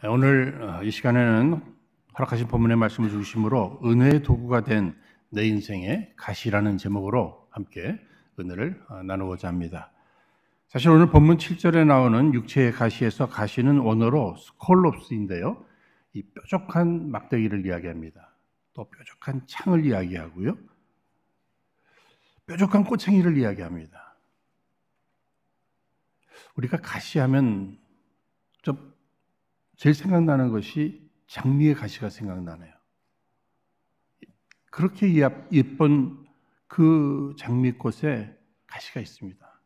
오늘 이 시간에는 허락하신 본문의 말씀을 중심으로 은혜의 도구가 된 내 인생의 가시라는 제목으로 함께 은혜를 나누고자 합니다. 사실 오늘 본문 7절에 나오는 육체의 가시에서 가시는 원어로 스콜롭스인데요. 이 뾰족한 막대기를 이야기합니다. 또 뾰족한 창을 이야기하고요. 뾰족한 꼬챙이를 이야기합니다. 우리가 가시하면 제일 생각나는 것이 장미의 가시가 생각나네요. 그렇게 예쁜 그 장미꽃에 가시가 있습니다.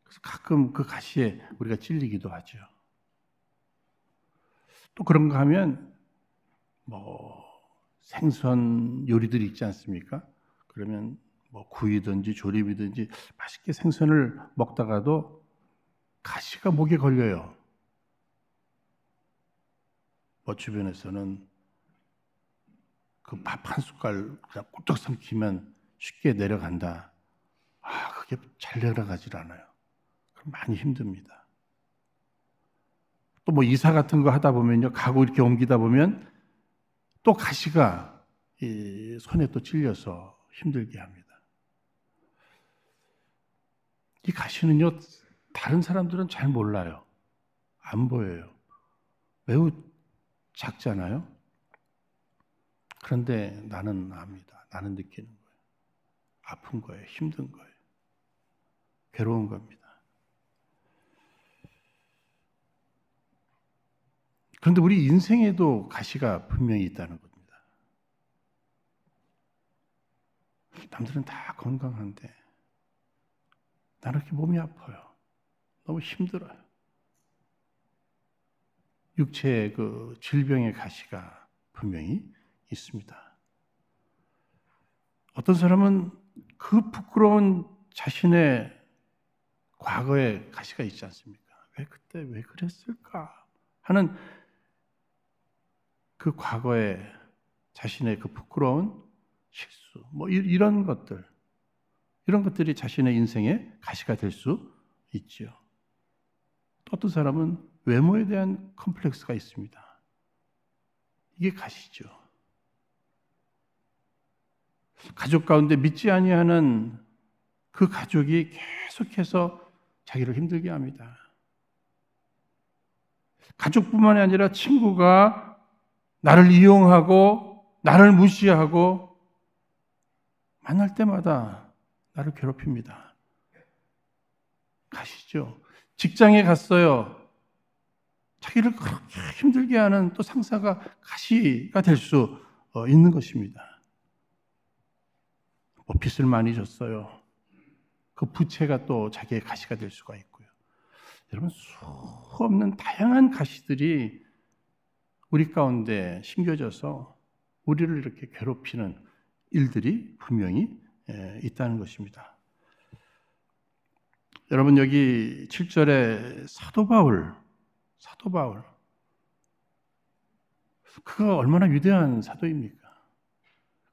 그래서 가끔 그 가시에 우리가 찔리기도 하죠. 또 그런가 하면 생선 요리들이 있지 않습니까? 그러면 구이든지 조림이든지 맛있게 생선을 먹다가도 가시가 목에 걸려요. 주변에서는 그 밥 한 숟갈 그냥 꿀떡 삼키면 쉽게 내려간다. 그게 잘 내려가질 않아요. 그럼 많이 힘듭니다. 또 이사 같은 거 하다 보면요, 가구 이렇게 옮기다 보면 또 가시가 이 손에 또 찔려서 힘들게 합니다. 이 가시는요, 다른 사람들은 잘 몰라요. 안 보여요. 매우 작잖아요. 그런데 나는 압니다. 나는 느끼는 거예요. 아픈 거예요. 힘든 거예요. 괴로운 겁니다. 그런데 우리 인생에도 가시가 분명히 있다는 겁니다. 남들은 다 건강한데 나는 이렇게 몸이 아파요. 너무 힘들어요. 육체의 그 질병의 가시가 분명히 있습니다. 어떤 사람은 그 부끄러운 자신의 과거의 가시가 있지 않습니까? 왜 그때 왜 그랬을까 하는 그 과거의 자신의 그 부끄러운 실수, 이런 것들이 자신의 인생의 가시가 될 수 있지요. 또 어떤 사람은 외모에 대한 컴플렉스가 있습니다. 이게 가시죠. 가족 가운데 믿지 아니하는 그 가족이 계속해서 자기를 힘들게 합니다. 가족뿐만이 아니라 친구가 나를 이용하고 나를 무시하고 만날 때마다 나를 괴롭힙니다. 가시죠. 직장에 갔어요. 자기를 그렇게 힘들게 하는 또 상사가 가시가 될 수 있는 것입니다. 빚을 많이 졌어요. 그 부채가 또 자기의 가시가 될 수가 있고요. 여러분, 수 없는 다양한 가시들이 우리 가운데 심겨져서 우리를 이렇게 괴롭히는 일들이 분명히 있다는 것입니다. 여러분, 여기 7절에 사도 바울 그가 얼마나 위대한 사도입니까?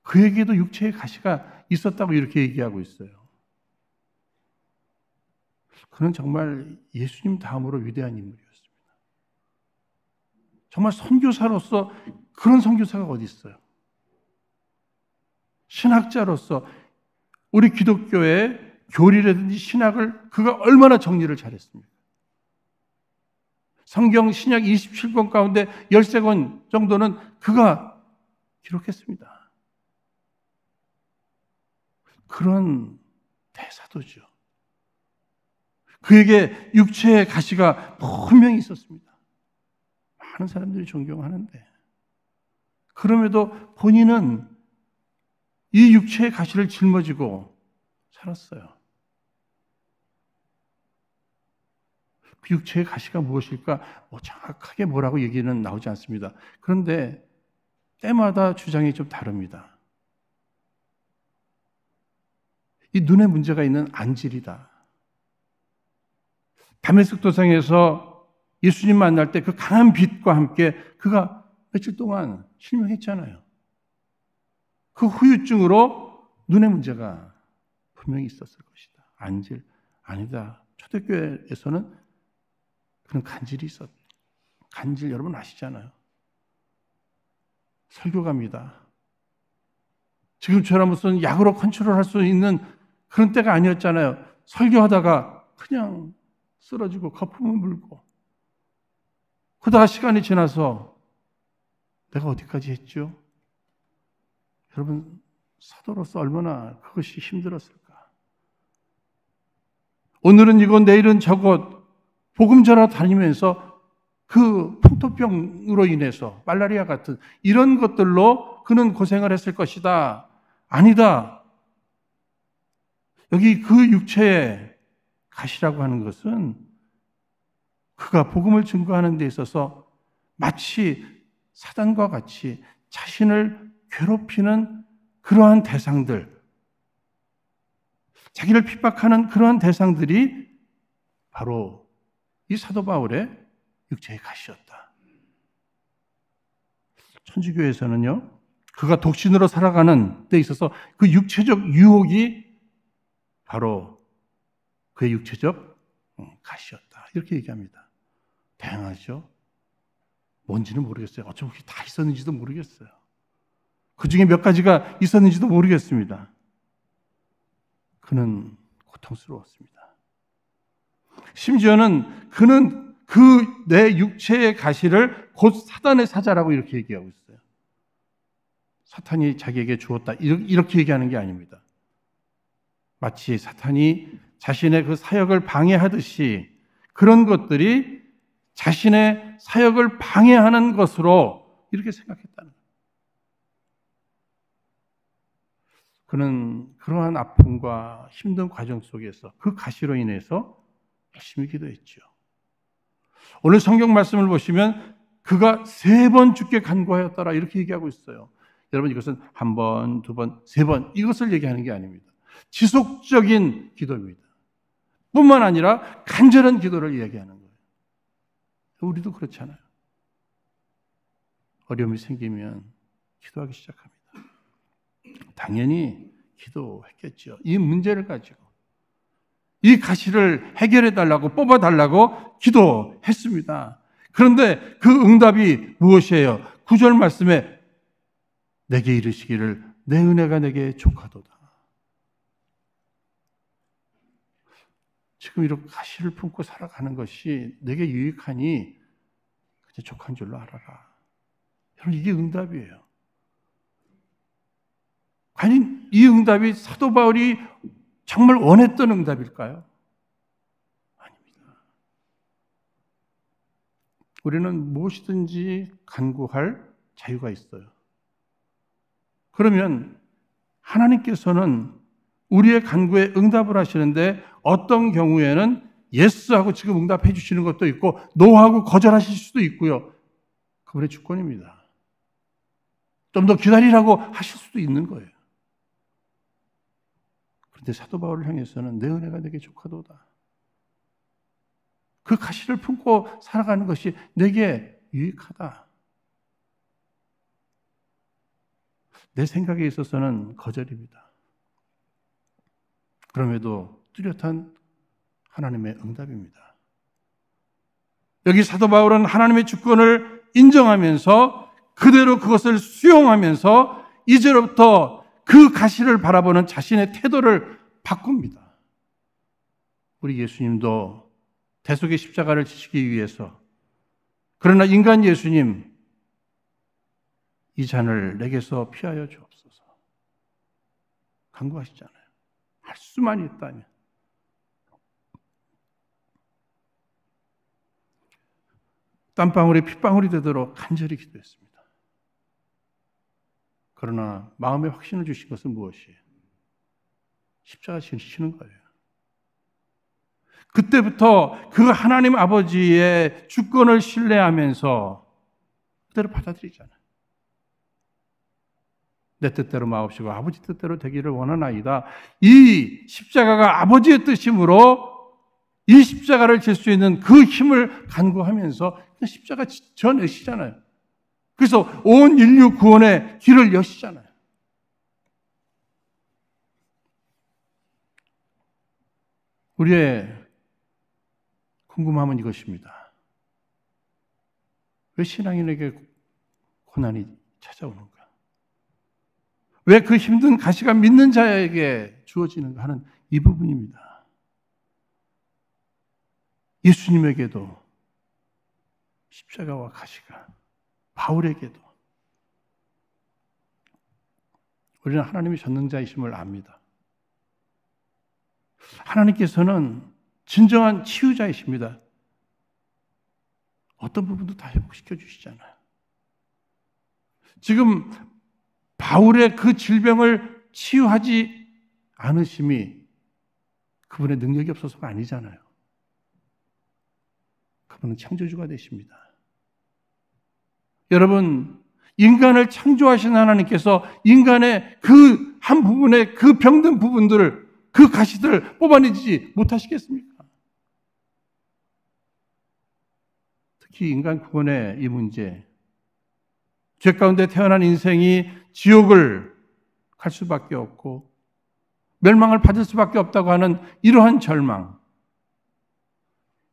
그에게도 육체의 가시가 있었다고 이렇게 얘기하고 있어요. 그는 정말 예수님 다음으로 위대한 인물이었습니다. 정말 선교사로서 그런 선교사가 어디 있어요? 신학자로서 우리 기독교의 교리라든지 신학을 그가 얼마나 정리를 잘했습니까? 성경 신약 27권 가운데 13권 정도는 그가 기록했습니다. 그런 대사도죠. 그에게 육체의 가시가 분명히 있었습니다. 많은 사람들이 존경하는데 그럼에도 본인은 이 육체의 가시를 짊어지고 살았어요. 그 육체의 가시가 무엇일까? 정확하게 뭐라고 얘기는 나오지 않습니다. 그런데 때마다 주장이 좀 다릅니다. 이 눈에 문제가 있는 안질이다. 다메섹 도상에서 예수님 만날 때 그 강한 빛과 함께 그가 며칠 동안 실명했잖아요. 그 후유증으로 눈의 문제가 분명히 있었을 것이다. 안질 아니다. 초대교회에서는 그런 간질이 있었다. 간질 여러분 아시잖아요. 설교갑니다. 지금처럼 무슨 약으로 컨트롤할 수 있는 그런 때가 아니었잖아요. 설교하다가 그냥 쓰러지고 거품을 물고 그러다가 시간이 지나서 내가 어디까지 했죠? 여러분 사도로서 얼마나 그것이 힘들었을까? 오늘은 이곳 내일은 저곳 복음 전하 다니면서 그 풍토병으로 인해서 말라리아 같은 이런 것들로 그는 고생을 했을 것이다. 아니다. 여기 그 육체의 가시라고 하는 것은 그가 복음을 증거하는 데 있어서 마치 사단과 같이 자신을 괴롭히는 그러한 대상들, 자기를 핍박하는 그러한 대상들이 바로 이 사도 바울의 육체의 가시였다. 천주교에서는요, 그가 독신으로 살아가는 데 있어서 그 육체적 유혹이 바로 그의 육체적 가시였다. 이렇게 얘기합니다. 다양하죠? 뭔지는 모르겠어요. 어쩜 그게 다 있었는지도 모르겠어요. 그 중에 몇 가지가 있었는지도 모르겠습니다. 그는 고통스러웠습니다. 심지어는 그는 그 내 육체의 가시를 곧 사단의 사자라고 이렇게 얘기하고 있어요. 사탄이 자기에게 주었다. 이렇게 얘기하는 게 아닙니다. 마치 사탄이 자신의 그 사역을 방해하듯이 그런 것들이 자신의 사역을 방해하는 것으로 이렇게 생각했다는 거예요. 그는 그러한 아픔과 힘든 과정 속에서 그 가시로 인해서 열심히 기도했죠. 오늘 성경 말씀을 보시면 그가 3번 주께 간구하였더라 이렇게 얘기하고 있어요. 여러분 이것은 1번, 2번, 3번 이것을 얘기하는 게 아닙니다. 지속적인 기도입니다. 뿐만 아니라 간절한 기도를 이야기하는 거예요. 우리도 그렇잖아요. 어려움이 생기면 기도하기 시작합니다. 당연히 기도했겠죠. 이 문제를 가지고 이 가시를 해결해달라고 뽑아달라고 기도했습니다. 그런데 그 응답이 무엇이에요? 9절 말씀에 내게 이르시기를 내 은혜가 내게 족하도다. 지금 이렇게 가시를 품고 살아가는 것이 내게 유익하니 그냥 족한 줄로 알아라. 여러분 이게 응답이에요. 과연 이 응답이 사도 바울이 정말 원했던 응답일까요? 아닙니다. 우리는 무엇이든지 간구할 자유가 있어요. 그러면 하나님께서는 우리의 간구에 응답을 하시는데 어떤 경우에는 예스하고 지금 응답해 주시는 것도 있고 노하고 거절하실 수도 있고요. 그분의 주권입니다. 좀 더 기다리라고 하실 수도 있는 거예요. 그런데 사도 바울을 향해서는 내 은혜가 내게 족하도다. 그 가시를 품고 살아가는 것이 내게 유익하다. 내 생각에 있어서는 거절입니다. 그럼에도 뚜렷한 하나님의 응답입니다. 여기 사도 바울은 하나님의 주권을 인정하면서 그대로 그것을 수용하면서 이제부터 그 가시를 바라보는 자신의 태도를 바꿉니다. 우리 예수님도 대속의 십자가를 지시기 위해서 그러나 인간 예수님 이 잔을 내게서 피하여 주옵소서 간구하시잖아요. 할 수만 있다면. 땀방울이 핏방울이 되도록 간절히 기도했습니다. 그러나 마음에 확신을 주신 것은 무엇이에요? 십자가 지시는 거예요. 그때부터 그 하나님 아버지의 주권을 신뢰하면서 그대로 받아들이잖아요. 내 뜻대로 마옵시고 아버지 뜻대로 되기를 원하나이다. 이 십자가가 아버지의 뜻이므로 이 십자가를 질 수 있는 그 힘을 간구하면서 십자가 져내시잖아요. 그래서 온 인류 구원의 길을 여시잖아요. 우리의 궁금함은 이것입니다. 왜 신앙인에게 고난이 찾아오는가? 왜 그 힘든 가시가 믿는 자에게 주어지는가 하는 이 부분입니다. 예수님에게도 십자가와 가시가, 바울에게도 우리는 하나님이 전능자이심을 압니다. 하나님께서는 진정한 치유자이십니다. 어떤 부분도 다 회복시켜 주시잖아요. 지금 바울의 그 질병을 치유하지 않으심이 그분의 능력이 없어서가 아니잖아요. 그분은 창조주가 되십니다. 여러분, 인간을 창조하신 하나님께서 인간의 그 한 부분의 그 병든 부분들을, 그 가시들을 뽑아내지 못하시겠습니까? 특히 인간 구원의 이 문제, 죄 가운데 태어난 인생이 지옥을 갈 수밖에 없고 멸망을 받을 수밖에 없다고 하는 이러한 절망,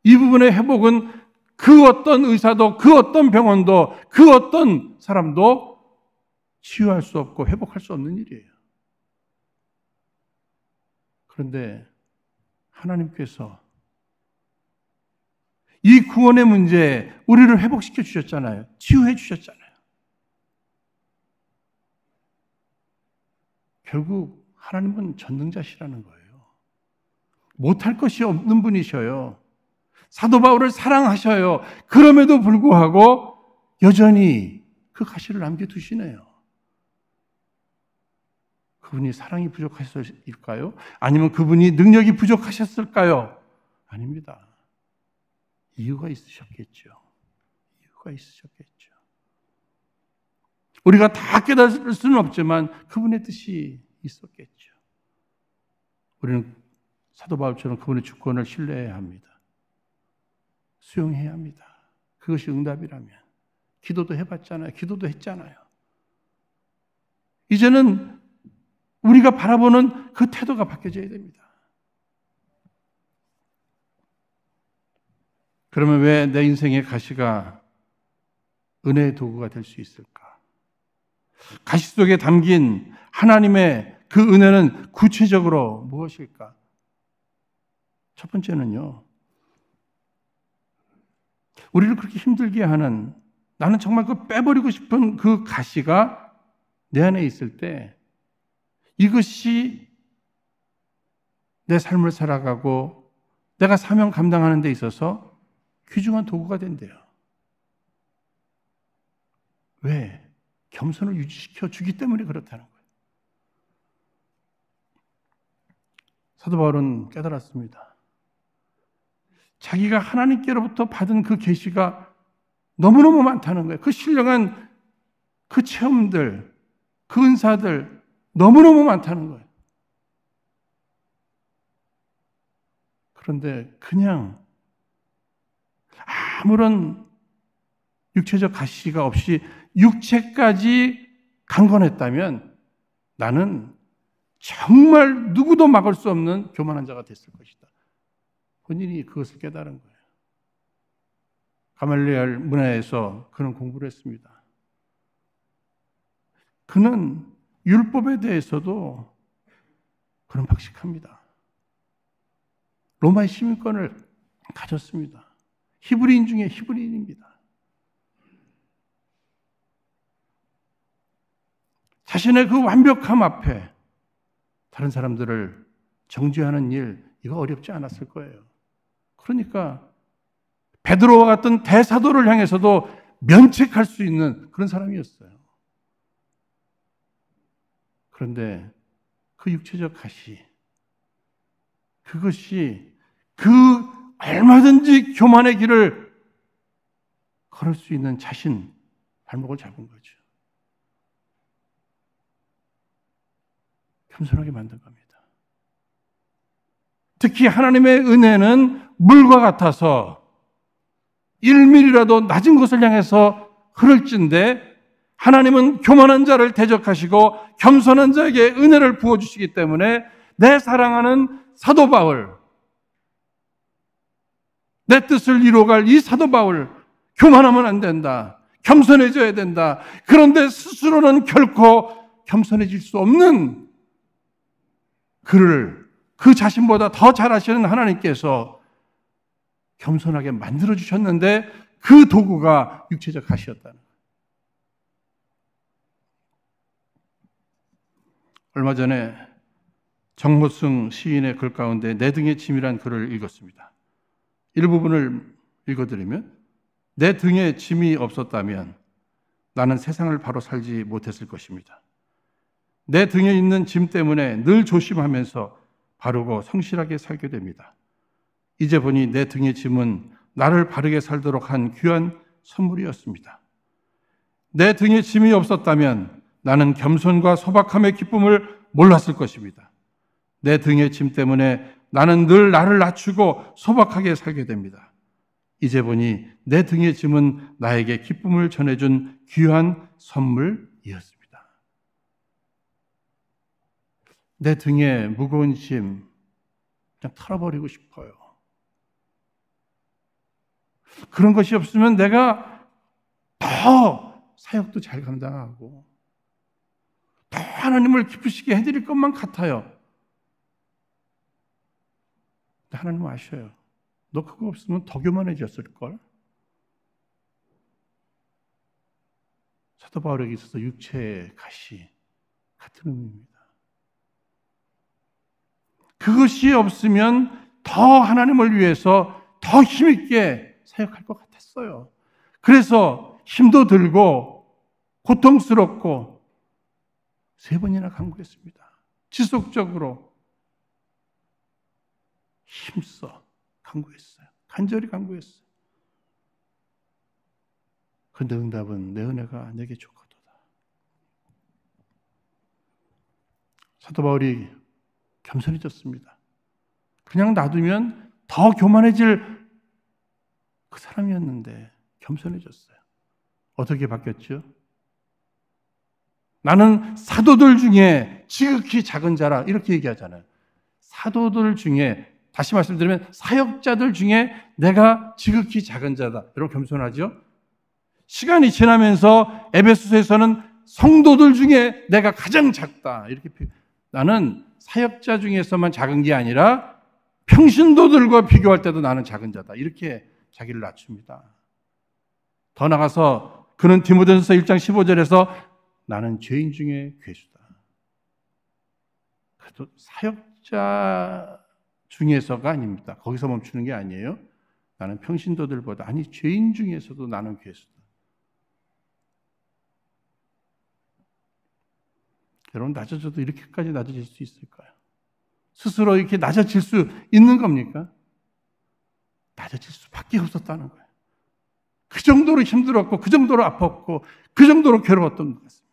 이 부분의 회복은 그 어떤 의사도, 그 어떤 병원도, 그 어떤 사람도 치유할 수 없고 회복할 수 없는 일이에요. 그런데 하나님께서 이 구원의 문제에 우리를 회복시켜 주셨잖아요. 치유해 주셨잖아요. 결국 하나님은 전능자시라는 거예요. 못할 것이 없는 분이셔요. 사도 바울을 사랑하셔요. 그럼에도 불구하고 여전히 그 가시를 남겨두시네요. 그분이 사랑이 부족하셨을까요? 아니면 그분이 능력이 부족하셨을까요? 아닙니다. 이유가 있으셨겠죠. 이유가 있으셨겠죠. 우리가 다 깨달을 수는 없지만 그분의 뜻이 있었겠죠. 우리는 사도 바울처럼 그분의 주권을 신뢰해야 합니다. 수용해야 합니다. 그것이 응답이라면. 기도도 해봤잖아요. 기도도 했잖아요. 이제는 우리가 바라보는 그 태도가 바뀌어져야 됩니다. 그러면 왜 내 인생의 가시가 은혜의 도구가 될 수 있을까? 가시 속에 담긴 하나님의 그 은혜는 구체적으로 무엇일까? 첫 번째는요, 우리를 그렇게 힘들게 하는, 나는 정말 그 빼버리고 싶은 그 가시가 내 안에 있을 때 이것이 내 삶을 살아가고 내가 사명 감당하는 데 있어서 귀중한 도구가 된대요. 왜? 겸손을 유지시켜 주기 때문에 그렇다는 거예요. 사도 바울은 깨달았습니다. 자기가 하나님께로부터 받은 그 계시가 너무너무 많다는 거예요. 그 신령한 그 체험들, 그 은사들 너무너무 많다는 거예요. 그런데 그냥 아무런 육체적 가시가 없이 육체까지 강건했다면 나는 정말 누구도 막을 수 없는 교만한 자가 됐을 것이다. 본인이 그것을 깨달은 거예요. 가말리엘 문화에서 그는 공부를 했습니다. 그는 율법에 대해서도 그는 박식합니다. 로마의 시민권을 가졌습니다. 히브리인 중에 히브리인입니다. 자신의 그 완벽함 앞에 다른 사람들을 정죄하는 일, 이거 어렵지 않았을 거예요. 그러니까 베드로와 같은 대사도를 향해서도 면책할 수 있는 그런 사람이었어요. 그런데 그 육체적 가시, 그것이 그 얼마든지 교만의 길을 걸을 수 있는 자신 발목을 잡은 거죠. 겸손하게 만든 겁니다. 특히 하나님의 은혜는 물과 같아서 1mm라도 낮은 곳을 향해서 흐를진데 하나님은 교만한 자를 대적하시고 겸손한 자에게 은혜를 부어주시기 때문에 내 사랑하는 사도 바울, 내 뜻을 이루어갈 이 사도 바울, 교만하면 안 된다. 겸손해져야 된다. 그런데 스스로는 결코 겸손해질 수 없는 그를 그 자신보다 더 잘하시는 하나님께서 겸손하게 만들어주셨는데 그 도구가 육체적 가시였다는 거예요. 얼마 전에 정모승 시인의 글 가운데 내 등의 짐이란 글을 읽었습니다. 일부분을 읽어드리면 내 등에 짐이 없었다면 나는 세상을 바로 살지 못했을 것입니다. 내 등에 있는 짐 때문에 늘 조심하면서 바르고 성실하게 살게 됩니다. 이제 보니 내 등의 짐은 나를 바르게 살도록 한 귀한 선물이었습니다. 내 등에 짐이 없었다면 나는 겸손과 소박함의 기쁨을 몰랐을 것입니다. 내 등의 짐 때문에 나는 늘 나를 낮추고 소박하게 살게 됩니다. 이제 보니 내 등의 짐은 나에게 기쁨을 전해준 귀한 선물이었습니다. 내 등에 무거운 짐 그냥 털어버리고 싶어요. 그런 것이 없으면 내가 더 사역도 잘 감당하고 더 하나님을 기쁘시게 해드릴 것만 같아요. 하나님은 아셔요. 너 그거 없으면 더 교만해졌을걸? 사도 바울에게 있어서 육체의 가시 같은 의미입니다. 그것이 없으면 더 하나님을 위해서 더 힘있게 사역할 것 같았어요. 그래서 힘도 들고 고통스럽고 3번이나 간구했습니다. 지속적으로 힘써 간구했어요. 간절히 간구했어요. 그런데 응답은 내 은혜가 내게 좋거도다. 사도 바울이 겸손해졌습니다. 그냥 놔두면 더 교만해질 그 사람이었는데 겸손해졌어요. 어떻게 바뀌었죠? 나는 사도들 중에 지극히 작은 자라 이렇게 얘기하잖아요. 사도들 중에 다시 말씀드리면 사역자들 중에 내가 지극히 작은 자다. 여러분 겸손하죠? 시간이 지나면서 에베소서에서는 성도들 중에 내가 가장 작다. 이렇게 나는 사역자 중에서만 작은 게 아니라 평신도들과 비교할 때도 나는 작은 자다. 이렇게 자기를 낮춥니다. 더 나가서 그는 디모데전서 1장 15절에서 나는 죄인 중에 괴수다. 그래도 사역자 중에서가 아닙니다. 거기서 멈추는 게 아니에요. 나는 평신도들보다 아니 죄인 중에서도 나는 괴수다. 여러분 낮아져도 이렇게까지 낮아질 수 있을까요? 스스로 이렇게 낮아질 수 있는 겁니까? 낮아질 수밖에 없었다는 거예요. 그 정도로 힘들었고 그 정도로 아팠고 그 정도로 괴로웠던 것 같습니다.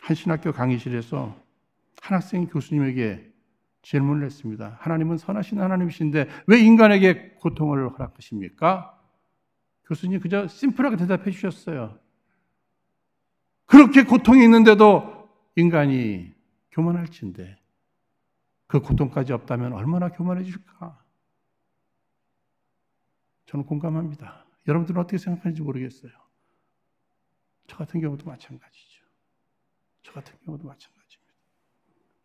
한 신학교 강의실에서 한 학생이 교수님에게 질문을 했습니다. 하나님은 선하신 하나님이신데 왜 인간에게 고통을 허락하십니까? 교수님이 그저 심플하게 대답해 주셨어요. 그렇게 고통이 있는데도 인간이 교만할진데 그 고통까지 없다면 얼마나 교만해질까? 저는 공감합니다. 여러분들은 어떻게 생각하는지 모르겠어요. 저 같은 경우도 마찬가지죠. 저 같은 경우도 마찬가지입니다.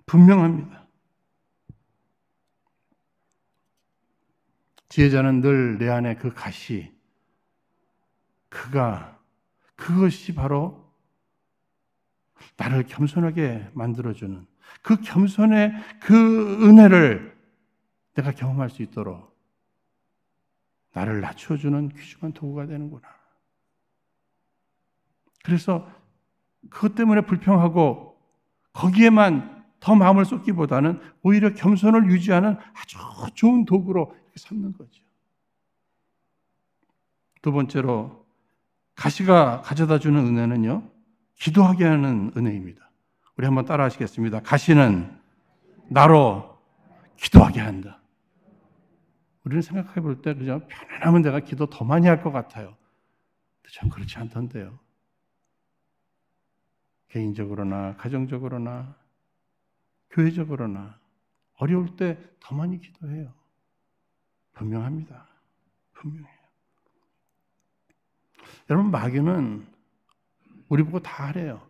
분명합니다. 지혜자는 늘 내 안에 그 가시, 그것이 바로 나를 겸손하게 만들어주는 그 겸손의 그 은혜를 내가 경험할 수 있도록 나를 낮춰주는 귀중한 도구가 되는구나. 그래서 그것 때문에 불평하고 거기에만 더 마음을 쏟기보다는 오히려 겸손을 유지하는 아주 좋은 도구로 삼는 거죠. 두 번째로 가시가 가져다주는 은혜는요, 기도하게 하는 은혜입니다. 우리 한번 따라 하시겠습니다. 가시는 나로 기도하게 한다. 우리는 생각해 볼 때 그냥 편안하면 내가 기도 더 많이 할 것 같아요. 근데 전 그렇지 않던데요. 개인적으로나 가정적으로나 교회적으로나 어려울 때 더 많이 기도해요. 분명합니다. 분명해요. 여러분, 마귀는 우리 보고 다 하래요.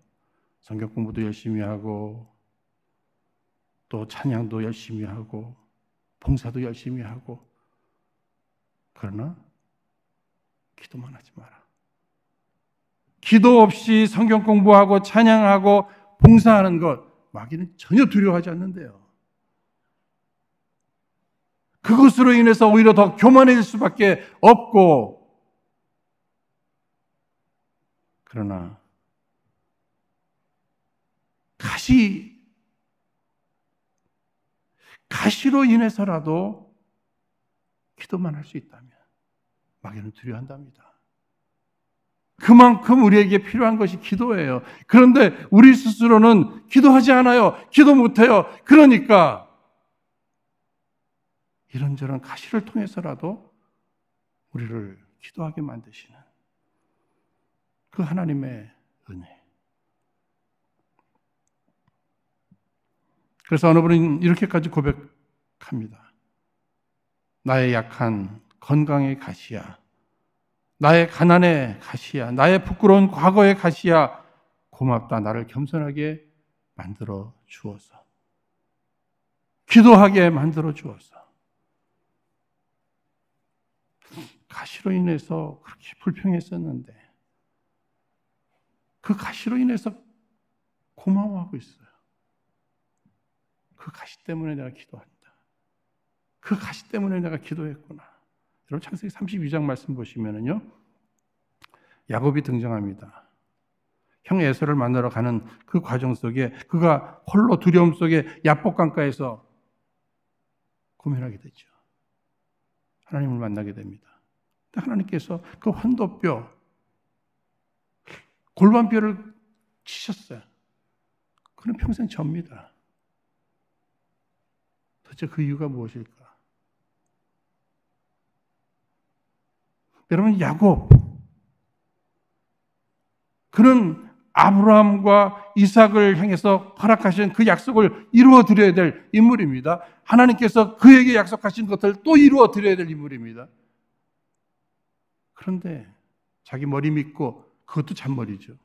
성경 공부도 열심히 하고, 또 찬양도 열심히 하고, 봉사도 열심히 하고, 그러나 기도만 하지 마라. 기도 없이 성경 공부하고 찬양하고 봉사하는 것, 마귀는 전혀 두려워하지 않는데요. 그것으로 인해서 오히려 더 교만해질 수밖에 없고, 그러나 가시로 인해서라도 기도만 할 수 있다면 마귀는 두려워한답니다. 그만큼 우리에게 필요한 것이 기도예요. 그런데 우리 스스로는 기도하지 않아요. 기도 못해요. 그러니까 이런저런 가시를 통해서라도 우리를 기도하게 만드시는 그 하나님의 은혜. 그래서 어느 분은 이렇게까지 고백합니다. 나의 약한 건강의 가시야, 나의 가난의 가시야, 나의 부끄러운 과거의 가시야, 고맙다. 나를 겸손하게 만들어 주어서, 기도하게 만들어 주어서. 가시로 인해서 그렇게 불평했었는데 그 가시로 인해서 고마워하고 있어요. 그 가시 때문에 내가 기도한다. 그 가시 때문에 내가 기도했구나. 여러분, 창세기 32장 말씀 보시면은요, 야곱이 등장합니다. 형 에서를 만나러 가는 그 과정 속에 그가 홀로 두려움 속에 야복 강가에서 고민하게 되죠. 하나님을 만나게 됩니다. 하나님께서 그 환도뼈, 골반뼈를 치셨어요. 그는 평생 접니다. 도대체 그 이유가 무엇일까? 여러분, 야곱, 그는 아브라함과 이삭을 향해서 허락하신 그 약속을 이루어 드려야 될 인물입니다. 하나님께서 그에게 약속하신 것을 또 이루어 드려야 될 인물입니다. 그런데 자기 머리 믿고, 그것도 잔머리죠.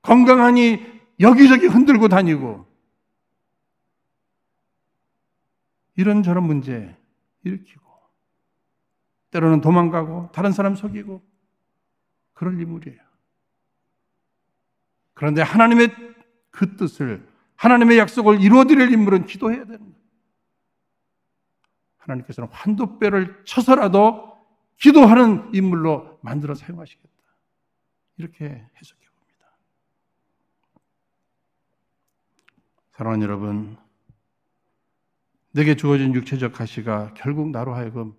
건강하니 여기저기 흔들고 다니고 이런저런 문제 일으키고, 때로는 도망가고 다른 사람 속이고 그럴 인물이에요. 그런데 하나님의 그 뜻을, 하나님의 약속을 이루어드릴 인물은 기도해야 됩니다. 하나님께서는 환도뼈를 쳐서라도 기도하는 인물로 만들어 사용하시겠다. 이렇게 해석해 봅니다. 사랑하는 여러분, 내게 주어진 육체적 가시가 결국 나로 하여금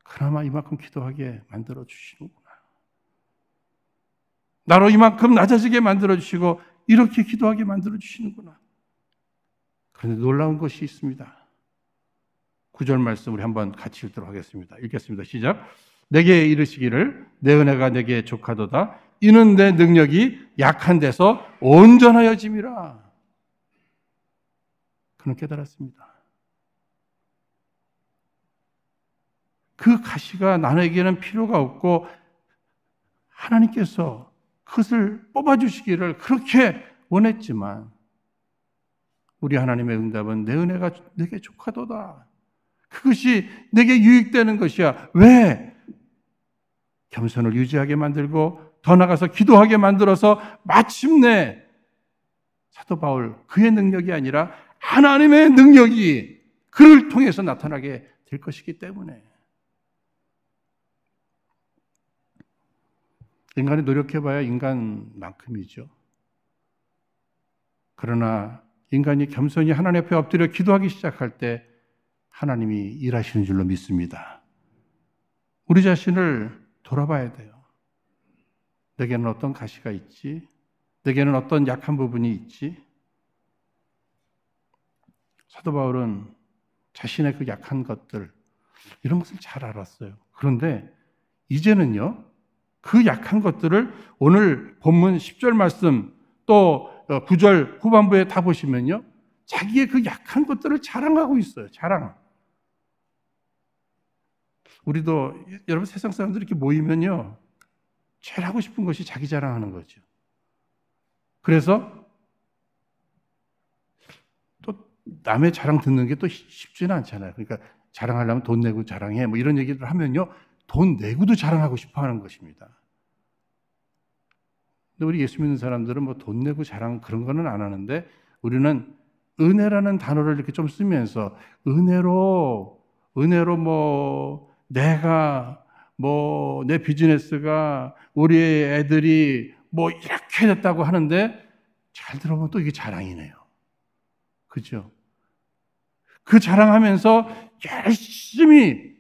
그나마 이만큼 기도하게 만들어 주시는구나. 나로 이만큼 낮아지게 만들어 주시고 이렇게 기도하게 만들어 주시는구나. 그런데 놀라운 것이 있습니다. 9절 말씀 우리 한번 같이 읽도록 하겠습니다. 읽겠습니다. 시작. 내게 이르시기를 내 은혜가 내게 족하도다. 이는 내 능력이 약한 데서 온전하여짐이라. 그는 깨달았습니다. 그 가시가 나에게는 필요가 없고 하나님께서 그것을 뽑아주시기를 그렇게 원했지만 우리 하나님의 응답은 내 은혜가 내게 족하도다. 그것이 내게 유익되는 것이야. 왜? 겸손을 유지하게 만들고 더 나아가서 기도하게 만들어서 마침내 사도 바울, 그의 능력이 아니라 하나님의 능력이 그를 통해서 나타나게 될 것이기 때문에. 인간이 노력해봐야 인간만큼이죠. 그러나 인간이 겸손히 하나님 앞에 엎드려 기도하기 시작할 때 하나님이 일하시는 줄로 믿습니다. 우리 자신을 돌아봐야 돼요. 내게는 어떤 가시가 있지? 내게는 어떤 약한 부분이 있지? 사도 바울은 자신의 그 약한 것들, 이런 것을 잘 알았어요. 그런데 이제는요, 그 약한 것들을 오늘 본문 10절 말씀 또 9절 후반부에 다 보시면요, 자기의 그 약한 것들을 자랑하고 있어요. 자랑. 우리도 여러분 세상 사람들 이렇게 모이면요, 제일 하고 싶은 것이 자기 자랑하는 거죠. 그래서 또 남의 자랑 듣는 게 또 쉽지는 않잖아요. 그러니까 자랑하려면 돈 내고 자랑해 뭐 이런 얘기를 하면요, 돈 내고도 자랑하고 싶어 하는 것입니다. 근데 우리 예수 믿는 사람들은 뭐 돈 내고 자랑 그런 거는 안 하는데, 우리는 은혜라는 단어를 이렇게 좀 쓰면서 은혜로 뭐 내가 뭐 내 비즈니스가 우리 애들이 뭐 이렇게 됐다고 하는데, 잘 들어보면 또 이게 자랑이네요. 그죠? 그 자랑하면서 열심히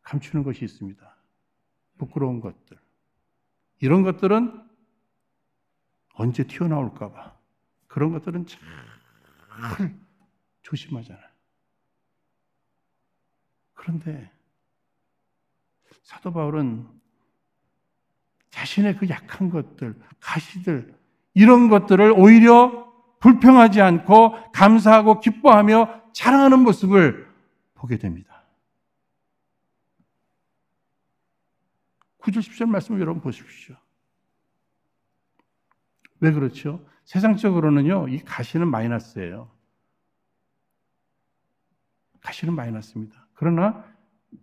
감추는 것이 있습니다. 부끄러운 것들. 이런 것들은 언제 튀어나올까 봐. 그런 것들은 잘 조심하잖아요. 그런데 사도 바울은 자신의 그 약한 것들, 가시들, 이런 것들을 오히려 불평하지 않고 감사하고 기뻐하며 자랑하는 모습을 보게 됩니다. 9절 10절 말씀을 여러분 보십시오. 왜 그렇죠? 세상적으로는요, 이 가시는 마이너스예요. 가시는 마이너스입니다. 그러나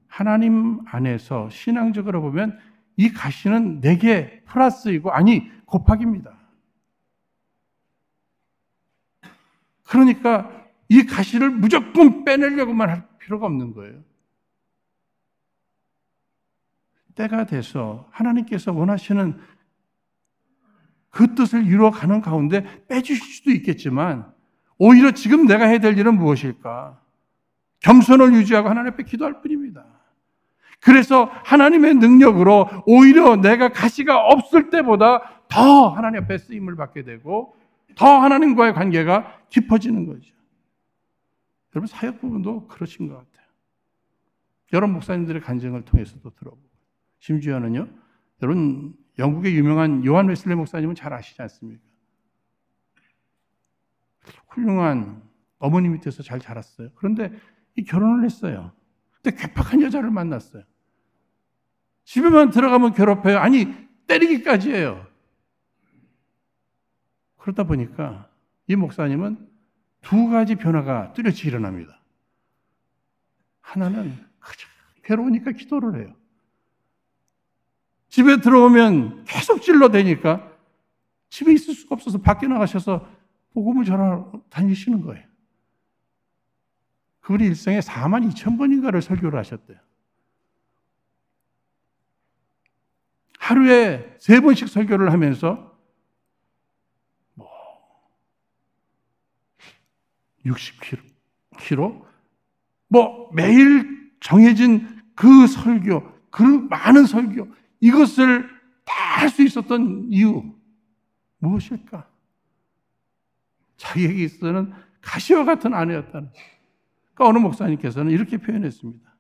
하나님 안에서 신앙적으로 보면 이 가시는 내게 플러스이고, 아니 곱하기입니다. 그러니까 이 가시를 무조건 빼내려고만 할 필요가 없는 거예요. 때가 돼서 하나님께서 원하시는 그 뜻을 이루어가는 가운데 빼주실 수도 있겠지만, 오히려 지금 내가 해야 될 일은 무엇일까? 겸손을 유지하고 하나님 앞에 기도할 뿐입니다. 그래서 하나님의 능력으로 오히려 내가 가시가 없을 때보다 더 하나님 앞에 쓰임을 받게 되고, 더 하나님과의 관계가 깊어지는 거죠. 여러분 사역 부분도 그러신 것 같아요. 여러 목사님들의 간증을 통해서도 들어보고, 심지어는요, 여러분 영국의 유명한 요한 웨슬리 목사님은 잘 아시지 않습니까? 훌륭한 어머니 밑에서 잘 자랐어요. 그런데 이 결혼을 했어요. 근데 괴팍한 여자를 만났어요. 집에만 들어가면 괴롭혀요. 아니 때리기까지 해요. 그러다 보니까 이 목사님은 두 가지 변화가 뚜렷이 일어납니다. 하나는 그저 괴로우니까 기도를 해요. 집에 들어오면 계속 찔러대니까 집에 있을 수가 없어서 밖에 나가셔서 복음을 전하러 다니시는 거예요. 그분이 일생에 42,000번인가를 설교를 하셨대요. 하루에 3번씩 설교를 하면서 60km? 매일 정해진 그 설교, 그 많은 설교, 이것을 다 할 수 있었던 이유 무엇일까? 자기에게 있어서는 가시와 같은 아내였다는. 그러니까 어느 목사님께서는 이렇게 표현했습니다.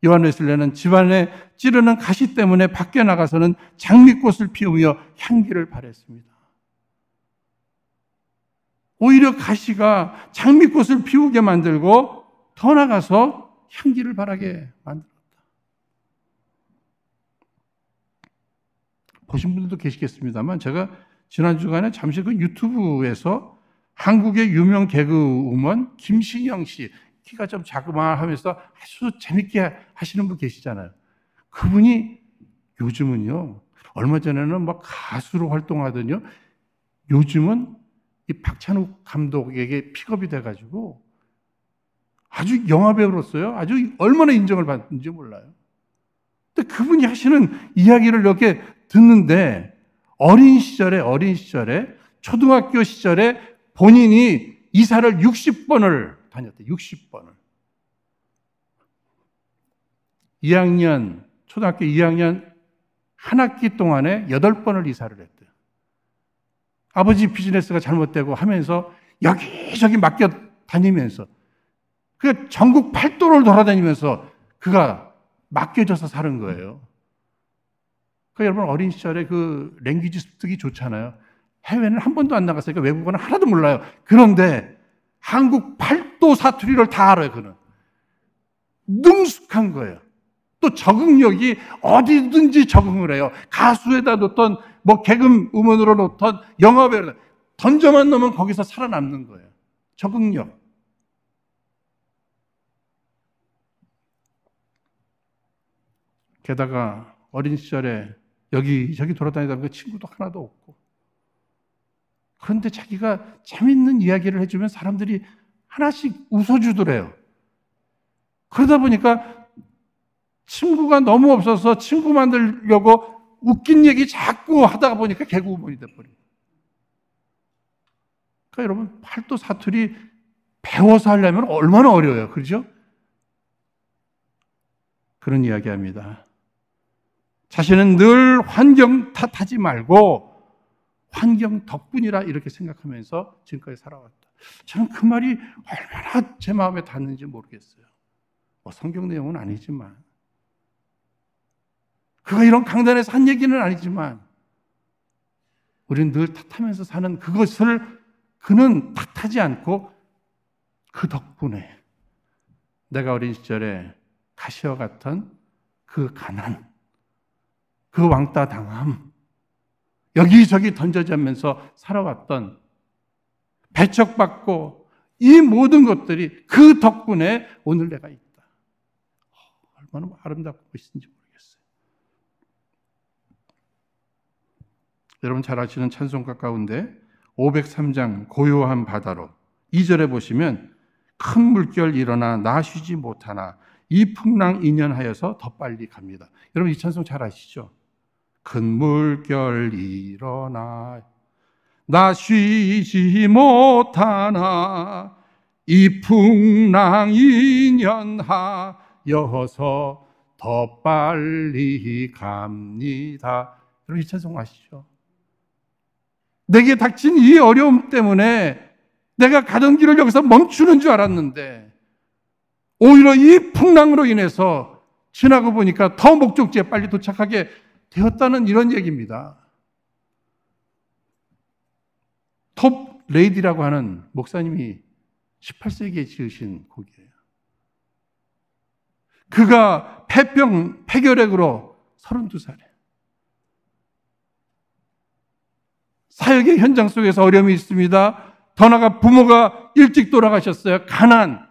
요한 웨슬레는 집안에 찌르는 가시 때문에 밖에 나가서는 장미꽃을 피우며 향기를 바랬습니다. 오히려 가시가 장미꽃을 피우게 만들고 더 나가서 향기를 바라게 만들었다. 보신 분들도 계시겠습니다만, 제가 지난 주간에 잠시 그 유튜브에서 한국의 유명 개그우먼 김신영 씨, 키가 좀 자그마하면서 아주 재밌게 하시는 분 계시잖아요. 그분이 요즘은요, 얼마 전에는 막 가수로 활동하더니요, 요즘은 이 박찬욱 감독에게 픽업이 돼가지고 아주 영화배우로서요, 아주 얼마나 인정을 받는지 몰라요. 근데 그분이 하시는 이야기를 이렇게 듣는데, 어린 시절에 초등학교 시절에 본인이 이사를 60번을 다녔대. 60번을. 초등학교 2학년 한 학기 동안에 8번을 이사를 했대요. 아버지 비즈니스가 잘못되고 하면서 여기저기 맡겨 다니면서, 그 전국 팔도를 돌아다니면서 그가 맡겨져서 사는 거예요. 여러분 어린 시절에 그 랭귀지 습득이 좋잖아요. 해외는 한 번도 안 나갔으니까 외국어는 하나도 몰라요. 그런데 한국 팔도 사투리를 다 알아요. 그는 능숙한 거예요. 또 적응력이 어디든지 적응을 해요. 가수에다 놓던 뭐 개그 음원으로 놓던 영화배우 던져만 놓으면 거기서 살아남는 거예요. 적응력. 게다가 어린 시절에 여기저기 돌아다니다 보니까 친구도 하나도 없고, 그런데 자기가 재밌는 이야기를 해주면 사람들이 하나씩 웃어주더래요. 그러다 보니까 친구가 너무 없어서 친구 만들려고 웃긴 얘기 자꾸 하다가 보니까 개그우먼이 돼버려요. 그러니까 여러분, 팔도 사투리 배워서 하려면 얼마나 어려워요. 그렇죠? 그런 이야기합니다. 자신은 늘 환경 탓하지 말고 환경 덕분이라 이렇게 생각하면서 지금까지 살아왔다. 저는 그 말이 얼마나 제 마음에 닿는지 모르겠어요. 뭐 성경 내용은 아니지만, 그가 이런 강단에서 한 얘기는 아니지만, 우리는 늘 탓하면서 사는 그것을 그는 탓하지 않고 그 덕분에 내가 어린 시절에 가시와 같은 그 가난, 그 왕따 당함, 여기저기 던져지면서 살아왔던, 배척받고 이 모든 것들이 그 덕분에 오늘 내가 있다. 얼마나 아름답고 멋있는지 모르겠어요. 여러분 잘 아시는 찬송가 가운데 503장 고요한 바다로 2절에 보시면 큰 물결 일어나 나 쉬지 못하나 이 풍랑 인연하여서 더 빨리 갑니다. 여러분 이 찬송 잘 아시죠? 큰 물결 일어나 나 쉬지 못하나 이 풍랑 인연하여서 더 빨리 갑니다. 여러분 이 찬송 아시죠? 내게 닥친 이 어려움 때문에 내가 가던 길을 여기서 멈추는 줄 알았는데 오히려 이 풍랑으로 인해서 지나고 보니까 더 목적지에 빨리 도착하게 되었다는 이런 얘기입니다. 톱 레이디라고 하는 목사님이 18세기에 지으신 곡이에요. 그가 폐결핵으로 32살에 사역의 현장 속에서 어려움이 있습니다. 더 나아가 부모가 일찍 돌아가셨어요. 가난,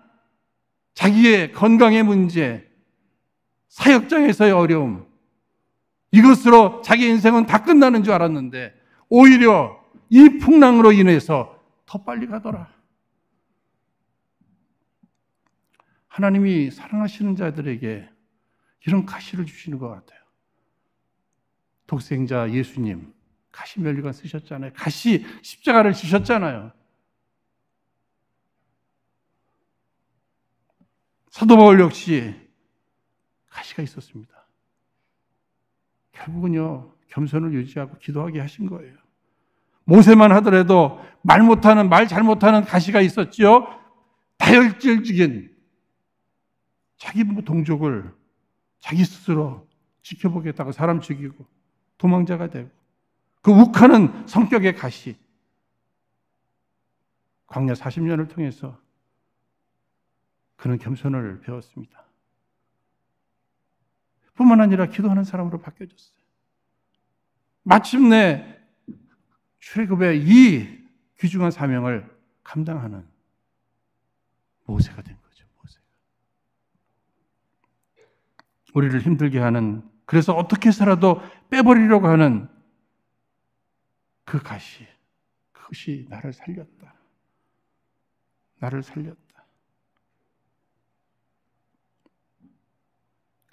자기의 건강의 문제, 사역장에서의 어려움, 이것으로 자기 인생은 다 끝나는 줄 알았는데 오히려 이 풍랑으로 인해서 더 빨리 가더라. 하나님이 사랑하시는 자들에게 이런 가시를 주시는 것 같아요. 독생자 예수님 가시 면류관 쓰셨잖아요. 가시 십자가를 지셨잖아요. 사도 바울 역시 가시가 있었습니다. 결국은요, 겸손을 유지하고 기도하게 하신 거예요. 모세만 하더라도 말 잘못하는 가시가 있었지요. 다혈질적인 자기 동족을 자기 스스로 지켜보겠다고 사람 죽이고 도망자가 되고 그 욱하는 성격의 가시. 광야 40년을 통해서 그는 겸손을 배웠습니다. 뿐만 아니라 기도하는 사람으로 바뀌어졌어요. 마침내 출애굽의 이 귀중한 사명을 감당하는 모세가 된 거죠. 모세가. 우리를 힘들게 하는, 그래서 어떻게 해서라도 빼버리려고 하는 그 가시, 그것이 나를 살렸다. 나를 살렸다.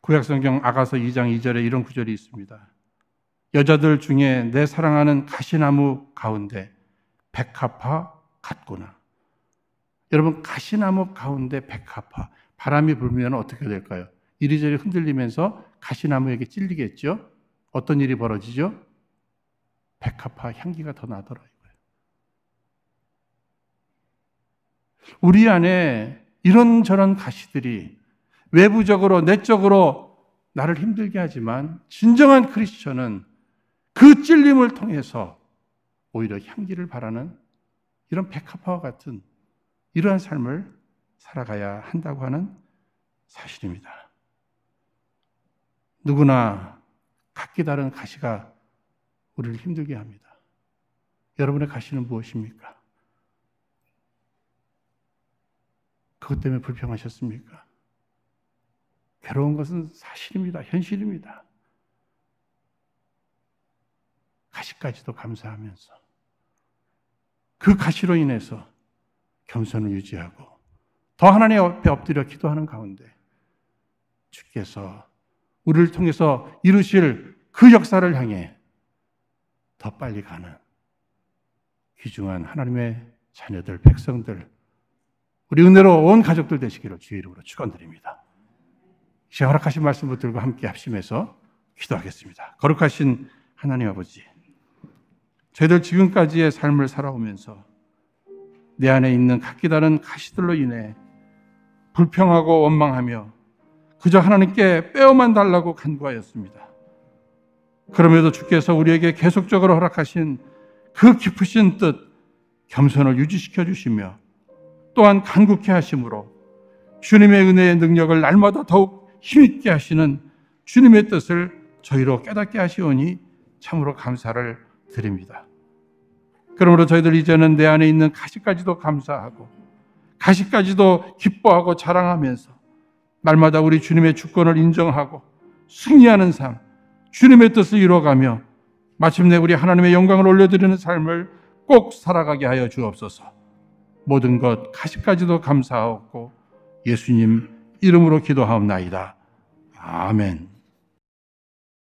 구약성경 아가서 2장 2절에 이런 구절이 있습니다. 여자들 중에 내 사랑하는 가시나무 가운데 백합화 같구나. 여러분, 가시나무 가운데 백합화, 바람이 불면 어떻게 될까요? 이리저리 흔들리면서 가시나무에게 찔리겠죠? 어떤 일이 벌어지죠? 백합화 향기가 더 나더라 이거예요. 우리 안에 이런저런 가시들이 외부적으로 내적으로 나를 힘들게 하지만 진정한 크리스천은 그 찔림을 통해서 오히려 향기를 바라는 이런 백합화와 같은 이러한 삶을 살아가야 한다고 하는 사실입니다. 누구나 각기 다른 가시가 우리를 힘들게 합니다. 여러분의 가시는 무엇입니까? 그것 때문에 불평하셨습니까? 괴로운 것은 사실입니다. 현실입니다. 가시까지도 감사하면서 그 가시로 인해서 겸손을 유지하고 더 하나님 앞에 엎드려 기도하는 가운데 주께서 우리를 통해서 이루실 그 역사를 향해 더 빨리 가는 귀중한 하나님의 자녀들, 백성들, 우리 은혜로 온 가족들 되시기를 주의 이름으로 축원드립니다. 시간 허락하신 말씀 붙들고 함께 합심해서 기도하겠습니다. 거룩하신 하나님 아버지, 저희들 지금까지의 삶을 살아오면서 내 안에 있는 각기 다른 가시들로 인해 불평하고 원망하며 그저 하나님께 빼어만 달라고 간구하였습니다. 그럼에도 주께서 우리에게 계속적으로 허락하신 그 깊으신 뜻, 겸손을 유지시켜 주시며 또한 간구케 하심으로 주님의 은혜의 능력을 날마다 더욱 힘있게 하시는 주님의 뜻을 저희로 깨닫게 하시오니 참으로 감사를 드립니다. 그러므로 저희들 이제는 내 안에 있는 가시까지도 감사하고 가시까지도 기뻐하고 자랑하면서 날마다 우리 주님의 주권을 인정하고 승리하는 삶, 주님의 뜻을 이루어가며 마침내 우리 하나님의 영광을 올려드리는 삶을 꼭 살아가게 하여 주옵소서. 모든 것 가시까지도 감사하옵고 예수님 이름으로 기도하옵나이다. 아멘.